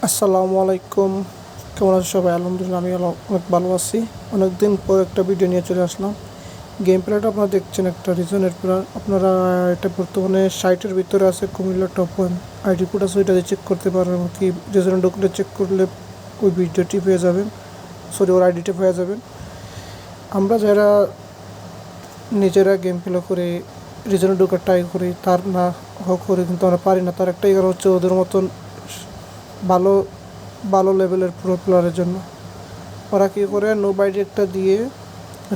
আসসালামু আলাইকুম। কেমন আছো সবাই? আলহামদুলিল্লাহ আমি অনেক ভালো আছি। অনেকদিন পর একটা ভিডিও নিয়ে চলে আসলাম। গেম প্লেটা আপনারা দেখছেন, একটা রিজনের প্লেয়ার। আপনারা এটা বর্তমানে সাইটের ভিতরে আছে, Comilla top one ID code আছে, ওইটা চেক করতে পারবেন। কি রিজনের ঢুকলে চেক করলে ওই ভিডিওটি পেয়ে যাবেন, সরি ওর আইডিটা পেয়ে যাবেন। আমরা যারা নিজেরা গেম প্লে করে রিজনে ঢোকার ট্রাই করি, তার না হক করে কিন্তু আমরা পারি না। তার একটাই কারণ হচ্ছে ওদের মতন ভালো ভালো লেভেলের প্রো প্লেয়ারের জন্য ওরা কী করে, নো বাইডি একটা দিয়ে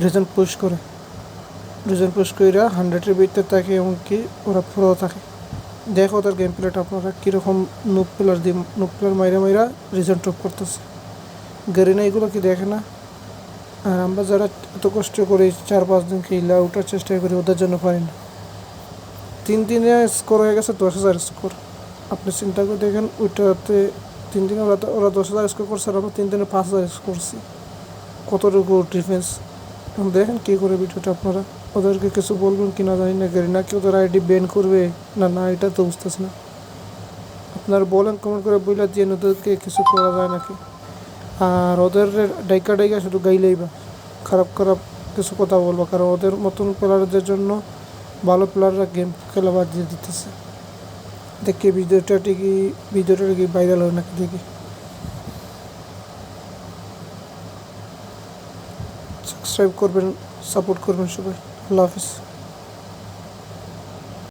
রিজন পুশ করে, রিজন পুশ করে 100-এর ভিতরে থাকে, এমনকি ওরা প্রো থাকে। দেখো ওদের গেম প্লেটা আপনারা কীরকম নুব প্লেয়ার দিয়ে নুব প্লেয়ার মাইরা মাইরা রিজন টপ করতেছে। গেরিনা এগুলো কি দেখে না? আর আমরা যারা এত কষ্ট করি 4-5 দিন খেলা ওঠার চেষ্টা করি, ওদের জন্য পারি না। 3 দিনে স্কোর হয়ে গেছে 10,000 স্কোর। আপনি চিন্তা করে দেখেন, ওইটাতে 3 দিনে ওরা 10,000 স্কোর করছে, আর আমরা 3 দিনে 5,000 স্কোর করছি। কতটুকু ডিফেন্স দেখেন কী করে ভিডিওটা। আপনারা ওদেরকে কিছু বলবেন কি না জানি না, নাকি ওদের আইডি ব্যান করবে না না এটা তো বুঝতেছি না। আপনারা বলেন, কমেন্ট করে বলে দিয়ে ওদেরকে কিছু করা যায় নাকি। আর ওদের ডাইকা ডাইকা শুধু গাইলেই বা খারাপ খারাপ কিছু কথা বলবো, কারণ ওদের মতন প্লেয়ারদের জন্য ভালো প্লেয়াররা গেম খেলা বাদ দিয়ে দিতেছে। দেখি ভিডিওটা কি ভাইরাল হয় নাকি দেখি। সাবস্ক্রাইব করবেন, সাপোর্ট করবেন সবাই। আল্লাহ হাফিজ।